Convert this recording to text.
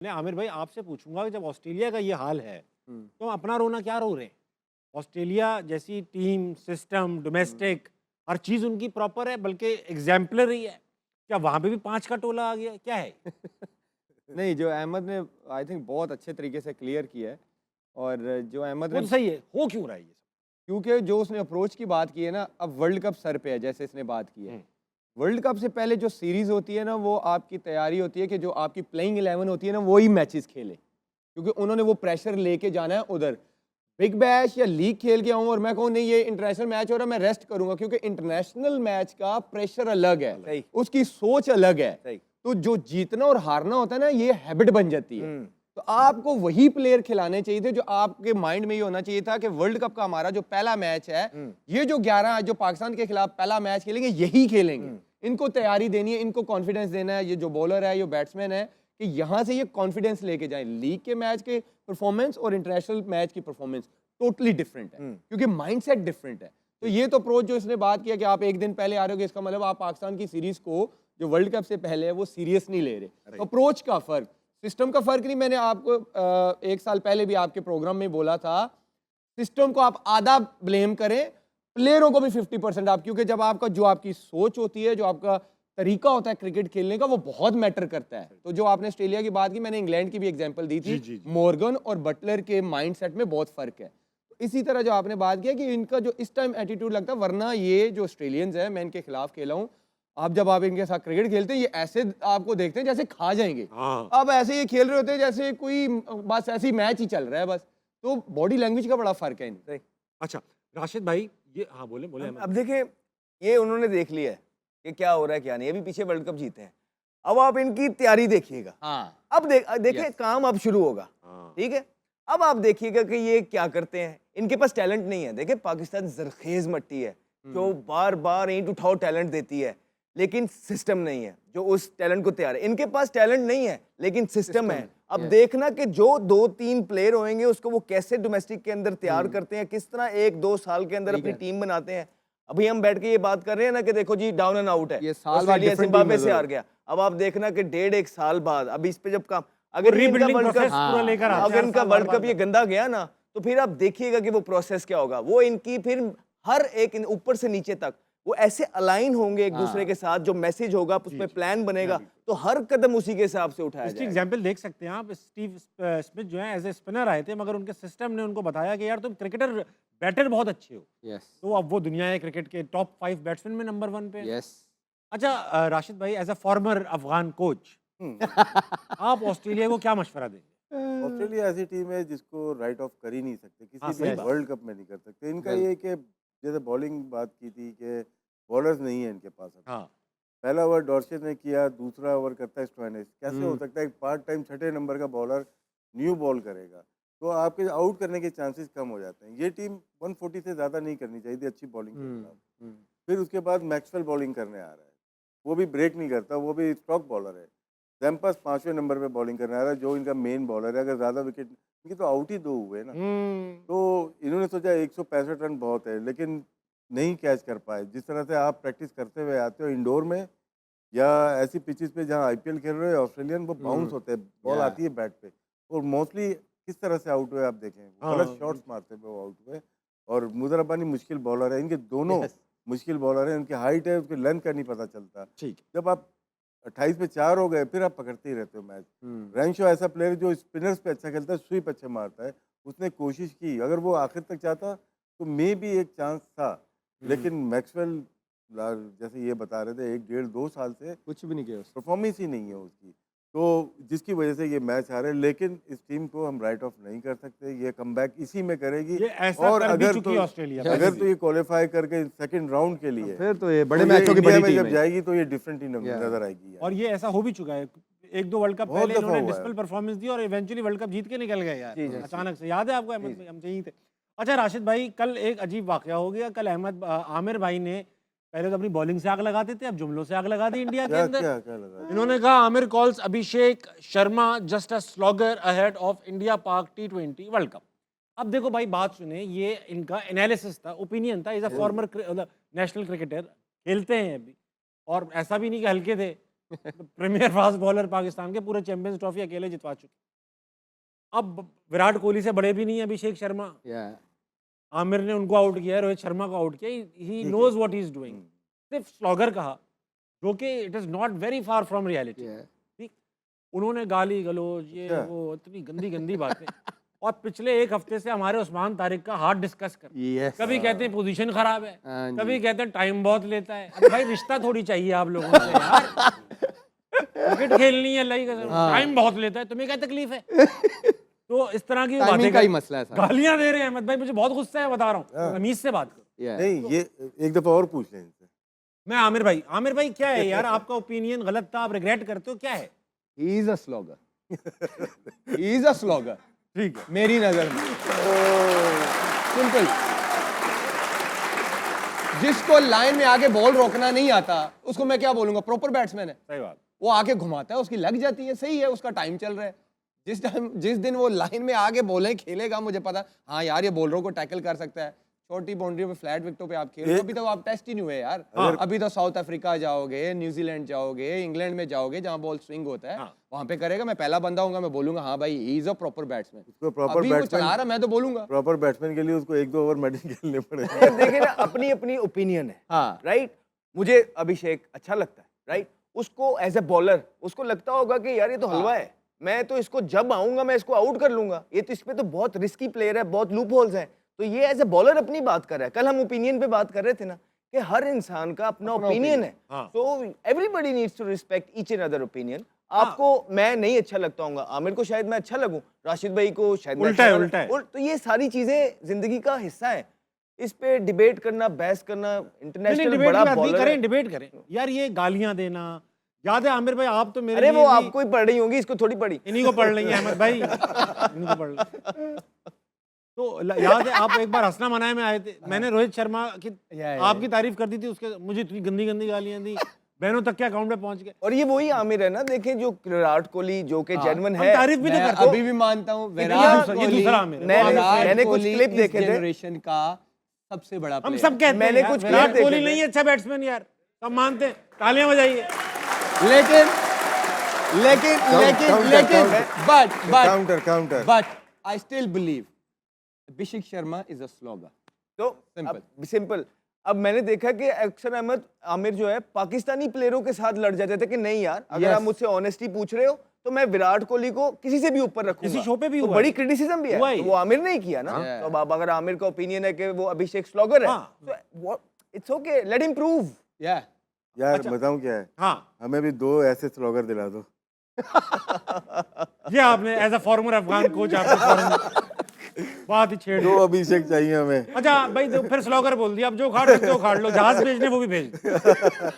मैं आमिर भाई आपसे पूछूंगा कि जब ऑस्ट्रेलिया का ये हाल है तो हम अपना रोना क्या रो रहे हैं? ऑस्ट्रेलिया जैसी टीम, सिस्टम, डोमेस्टिक हर चीज़ उनकी प्रॉपर है, बल्कि एग्जाम्पलरी है। क्या वहाँ पे भी 5 का टोला आ गया? क्या है? नहीं, जो अहमद ने आई थिंक बहुत अच्छे तरीके से क्लियर किया है। और जो अहमद वो ने, तो सही है, हो क्यों रहा है ये सब? क्योंकि जो उसने अप्रोच की बात की है ना, अब वर्ल्ड कप सर पे है, जैसे इसने बात की है। हम्म, वर्ल्ड कप से पहले जो सीरीज होती है ना, वो आपकी तैयारी होती है कि जो आपकी प्लेइंग 11 होती है ना, वही मैचेस खेले, क्योंकि उन्होंने वो प्रेशर लेके जाना है उधर। बिग बैश या लीग खेल के आऊँ और मैं कहूँ नहीं ये इंटरनेशनल मैच हो रहा है, मैं रेस्ट करूंगा, क्योंकि इंटरनेशनल मैच का प्रेशर अलग है, सही। उसकी सोच अलग है। सही। तो जो जीतना और हारना होता है ना, ये हैबिट बन जाती है। तो आपको वही प्लेयर खिलाने चाहिए थे, जो आपके माइंड में ये होना चाहिए था कि वर्ल्ड कप का हमारा जो पहला मैच है, ये जो 11 जो पाकिस्तान के खिलाफ पहला मैच खेलेंगे, यही खेलेंगे। इनको तैयारी देनी है, इनको कॉन्फिडेंस देना है, ये जो बॉलर है, ये बैट्समैन है, कि यहाँ से ये कॉन्फिडेंस लेके जाएं। लीग के मैच के परफॉर्मेंस और इंटरनेशनल मैच की परफॉर्मेंस टोटली डिफरेंट है, क्योंकि माइंडसेट डिफरेंट है। तो ये तो अप्रोच जो इसने बात किया कि आप एक दिन पहले आ रहे हो, इसका मतलब आप पाकिस्तान की सीरीज को जो वर्ल्ड कप से पहले है वो सीरियस नहीं ले रहे। तो अप्रोच का फर्क, सिस्टम का फर्क नहीं। मैंने आपको एक साल पहले भी आपके प्रोग्राम में बोला था, सिस्टम को आप आधा ब्लेम करें, प्लेयरों को भी 50% आप, क्योंकि जब आपका जो आपकी सोच होती है, जो आपका तरीका होता है क्रिकेट खेलने का, वो बहुत मैटर करता है। तो जो आपने ऑस्ट्रेलिया की बात की, मैंने इंग्लैंड की भी एग्जांपल दी थी। जी। मॉर्गन और बटलर के माइंडसेट में बहुत फर्क है। इसी तरह जो आपने बात किया कि इनका जो इस टाइम एटीट्यूड लगता है, वरना ये जो ऑस्ट्रेलियंस है, मैं इनके खिलाफ खेला हूँ, आप जब आप इनके साथ क्रिकेट खेलते हैं, ये ऐसे आपको देखते हैं जैसे खा जाएंगे। हाँ। अब ऐसे ये खेल रहे होते हैं जैसे कोई बस ऐसे ही मैच ही चल रहा है बस। तो बॉडी लैंग्वेज का बड़ा फर्क है इनमें। अच्छा, राशिद भाई, ये हाँ बोले बोले अब देखिए, ये उन्होंने देख लिया है कि क्या हो रहा है क्या नहीं। अभी पीछे वर्ल्ड कप जीते हैं, अब आप इनकी तैयारी देखिएगा। हाँ, अब देखिए काम अब शुरू होगा। हाँ। ठीक है, अब आप देखिएगा कि ये क्या करते हैं। इनके पास टैलेंट नहीं है। देखिए पाकिस्तान जरखेज मट्टी है जो बार बार ईंट उठाओ टैलेंट देती है, लेकिन सिस्टम नहीं है जो उस टैलेंट को तैयार है। इनके पास टैलेंट नहीं है लेकिन सिस्टम है। अब देखना कि जो 2-3 प्लेयर होंगे उसको वो कैसे डोमेस्टिक के अंदर तैयार करते हैं, किस तरह 1-2 साल के अंदर अपनी टीम बनाते हैं। अभी हम बैठ के ये बात कर रहे हैं ना कि देखो जी डाउन एंड आउट है, ये साल बाद ऑस्ट्रेलिया different जिम्बाब्वे team से है हार गया। अब आप देखना कि 1.5-1 साल बाद अभी इस पे जब काम, अगर ये इनका रीबिल्डिंग वर्ल्ड प्रोसेस कप पूरा लेकर आते हैं, अगर हर इनका साल वर्ल्ड बार-बार कप ये गंदा गया ना, तो फिर आप देखिएगा कि वो प्रोसेस क्या होगा। वो इनकी फिर हर एक ऊपर से नीचे तक वो ऐसे अलाइन होंगे एक दूसरे के साथ, जो मैसेज होगा उसमें प्लान बनेगा, तो हर कदम उसी के हिसाब से उठाया इसकी जाएगा। एग्जांपल देख सकते हैं आप। स्टीव स्मिथ जो है एज ए स्पिनर आए थे, मगर उनके सिस्टम ने उनको बताया कि यार तुम क्रिकेटर बैटर बहुत अच्छे हो। यस, तो अब वो दुनिया है क्रिकेट के टॉप 5 बैट्समैन में नंबर 1 पे हैं। यस। अच्छा, राशिद भाई as a former Afghan coach, आप ऑस्ट्रेलिया को क्या मशवरा देंगे? ऑस्ट्रेलिया ऐसी टीम है जिसको राइट ऑफ कर ही नहीं सकते, हाँ, किसी सही भी बात। वर्ल्ड कप में नहीं कर सकते। इनका ये कि जैसे बॉलिंग बात की थी कि बॉलर्स नहीं है इनके पास अभी। हाँ, पहला ओवर डॉर्सेट ने किया, दूसरा ओवर करता है स्टोइनिस। कैसे हो सकता है एक पार्ट टाइम छठे नंबर का बॉलर न्यू बॉल करेगा? तो आपके आउट करने के चांसेस कम हो जाते हैं। ये टीम 140 से ज़्यादा नहीं करनी चाहिए थी अच्छी बॉलिंग के खिलाफ। फिर उसके बाद मैक्सवेल बॉलिंग करने आ रहा है, वो भी ब्रेक नहीं करता, वो भी स्टॉक बॉलर है। जैम्पस 5वें नंबर पे बॉलिंग करने आ रहा है, जो इनका मेन बॉलर है। अगर ज़्यादा विकेट, इनके तो आउट ही 2 हुए ना, तो इन्होंने सोचा 165 रन बहुत है, लेकिन नहीं कैच कर पाए। जिस तरह से आप प्रैक्टिस करते हुए आते हो इंडोर में या ऐसी पिचेस पे जहाँ आईपीएल खेल रहे हो, ऑस्ट्रेलियन वो बाउंस होते हैं, बॉल आती है बैट पे, और मोस्टली किस तरह से आउट हुए आप देखें, गलत शॉट्स मारते हुए वो आउट हुए। और मुदर रब्बानी मुश्किल बॉलर है, इनके दोनों मुश्किल बॉलर हैं। उनकी हाइट है, उसकी लेंथ का नहीं पता चलता। ठीक है। जब आप 28 पे 4 हो गए, फिर आप पकड़ते ही रहते हो मैच। रैंशो ऐसा प्लेयर जो स्पिनर्स पे अच्छा खेलता है, स्वीप अच्छे मारता है, उसने कोशिश की। अगर वो आखिर तक चाहता तो मे भी एक चांस था, लेकिन मैक्सवेल जैसे ये बता रहे थे 1-1.5-2 साल से कुछ भी नहीं किया उसने। परफॉर्मेंस ही नहीं है उसकी, तो जिसकी वजह से ये मैच हारे। लेकिन इस टीम को हम राइट ऑफ नहीं कर सकते, ये कमबैक इसी में करेगी। ये ऐसा और कर भी अगर चुकी तो है ऑस्ट्रेलिया अगर पहले तो ये क्वालिफाई करके सेकंड राउंड के लिए, फिर तो ये बड़े तो मैचों की इंडिया बड़ी में टीम जब है। जाएगी तो ये डिफरेंट ही नजर आएगी यार। और ये ऐसा हो भी चुका है। 1-2 वर्ल्ड कप बहुत पहले दफा इन्होंने हुआ है। डिस्पल परफॉर्मेंस दी और इवेंचुअली वर्ल्ड कप जीत के निकल गए यार, जी, जी, अचानक से। याद है आपको अहमद भाई, हम यहीं थे। अच्छा राशिद भाई, कल एक अजीब वाकया हो गया। कल आमिर भाई ने पहले तो अपनी बॉलिंग से आग लगाते थे, अब जुमलों से आग लगा दी इंडिया के क्या अंदर। क्या क्या लगा? इन्होंने कहा Aamir calls Abhishek Sharma just a slogger ahead of India पाक T20 वर्ल्ड कप। अब देखो भाई, बात सुने, ये इनका एनालिसिस था, ओपिनियन था। Is a former national cricketer, खेलते हैं अभी, और ऐसा भी नहीं कि हल्के थे। प्रीमियर फास्ट बॉलर पाकिस्तान के, पूरे चैंपियंस ट्रॉफी अकेले जितवा चुके। अब विराट कोहली से बड़े भी नहीं है अभिषेक शर्मा, आमिर ने उनको आउट किया है, रोहित शर्मा को आउट किया, he knows what he is doing. सिर्फ स्लॉगर कहा, जो कि it is not very far from reality. ठीक, उन्होंने गाली गलोच ये वो इतनी गंदी गंदी बातें और पिछले एक हफ्ते से हमारे उस्मान तारिक का हार्ट डिस्कस कर, कभी कहते हैं पोजीशन खराब है, कभी कहते हैं टाइम बहुत लेता है। अरे भाई रिश्ता थोड़ी चाहिए आप लोगों से यार, क्रिकेट खेलनी है, अल्लाह की कसम टाइम बहुत लेता है, तुम्हें क्या तकलीफ है? तो इस तरह की बातें का ही मसला है, गालियां दे रहे हैं अहमद भाई, मुझे बहुत गुस्सा है, बता रहा हूँ, तमीज से बात करो। नहीं, ये एक दफा और पूछ लें इनसे। मैं आमिर भाई क्या है यार, आपका ओपिनियन गलत था, आप रिग्रेट करते हो, क्या है? He is a slogger, he is a slogger, ठीक है, मेरी नजर में सिंपल। जिसको लाइन में आके बॉल रोकना नहीं आता उसको मैं क्या बोलूंगा, प्रॉपर बैट्समैन है। सही बात। वो आके घुमाता है, उसकी लग जाती है, सही है, उसका टाइम चल रहा है। जिस दिन वो लाइन में आगे बॉलें खेलेगा, मुझे पता हाँ यार ये बॉलरों को टैकल कर सकता है, छोटी बाउंड्री पे फ्लैट विकेटों पे आप खेलो, अभी तो आप टेस्ट ही नहीं हुए यार। अभी तो साउथ अफ्रीका जाओगे, न्यूजीलैंड जाओगे, इंग्लैंड में जाओगे, जहां बॉल स्विंग होता है वहां पे करेगा। मैं पहला बंदा होऊंगा, मैं बोलूंगा हाँ भाई he is a proper batsman. उसको प्रॉपर अभी वो बैट्समैन चला रहा, मैं तो बोलूंगा प्रॉपर बैट्समैन के लिए उसको 1-2 ओवर मेडल खेलने पड़ेंगे। देखिए ना, अपनी अपनी ओपिनियन है, हाँ राइट। मुझे अभिषेक अच्छा लगता है, राइट। उसको एज ए बॉलर उसको लगता होगा कि यार ये तो हलवा है, मैं तो इसको जब आऊंगा मैं इसको आउट कर लूंगा, ये तो इसमें तो बहुत रिस्की प्लेयर है, बहुत लूप होल्स हैं। तो ये एज ए बॉलर अपनी बात कर रहा है। कल हम ओपिनियन पे बात कर रहे थे ना कि हर इंसान का अपना ओपिनियन है, तो everybody needs to respect each and other opinion. आपको मैं नहीं अच्छा लगता हूँ, आमिर को शायद मैं अच्छा लगूं, राशिद भाई को शायद मैं उल्टा अच्छा है, लगूं। उल्टा है। तो ये सारी चीजें जिंदगी का हिस्सा है। इस पे डिबेट करना, बहस करना, इंटरनेशनल डिबेट बड़ा की बात नहीं बॉलर करें, डिबेट करें यार। ये गालियां देना, याद है आमिर भाई आप तो मेरे अरे वो लिए भी- आपको ही पढ़ रही होंगी, इसको थोड़ी पढ़ी। इन्हीं को पढ़ लेंगे अहमद भाई, इन्हीं को पढ़ लेंगे। तो याद है आप एक बार हंसना मनाए में आए थे, मैंने रोहित शर्मा की आपकी तारीफ कर दी थी, उसके मुझे इतनी गंदी गंदी गालियां दी, बहनों तक के अकाउंट पे पहुंच गए। और ये वही आमिर है ना, देखें जो विराट कोहली जो कि जेन्युइन हम है। तारीफ भी तो मैं करते हो। अभी भी मानता हूँ ये दूसरा आमिर है। मैंने कुछ क्लिप देखे थे, जनरेशन का सबसे बड़ा हम player। सब कहते हैं मैंने यार, कुछ विराट क्लिप कोहली देखे नहीं थे। है अच्छा बैट्समैन यार, सब मानते हैं, तालियां बजाइए। लेकिन but I still believe Abhishek Sharma is a slogger. तो सिंपल। अब मैंने देखा कि अक्सर अहमद आमिर जो है पाकिस्तानी प्लेयरों के साथ लड़ जाते थे कि नहीं यार, अगर आप मुझसे ऑनेस्टी पूछ रहे हो तो मैं विराट कोहली को किसी से भी ऊपर रखूंगा। किसी शो पे भी तो हुआ बड़ी है। क्रिटिसिज्म भी हुआ है, ही। तो वो आमिर ने ही किया ना। तो अब अगर आमिर का ओपिनियन है कि वो अभिषेक स्लॉगर है, तो it's okay, let him prove. यार बताऊं क्या है, हाँ, हमें भी 2 ऐसे स्लोगर दिला दो। ये आपने as a former Afghan coach आपने बात ही छेड़ 2 दी। अभिषेक चाहिए हमें। अच्छा भाई, तो फिर स्लोगर बोल दिया, अब जो उखाड़ सकते हो उखाड़ लो, जहाज भेजने वो भी भेज दो।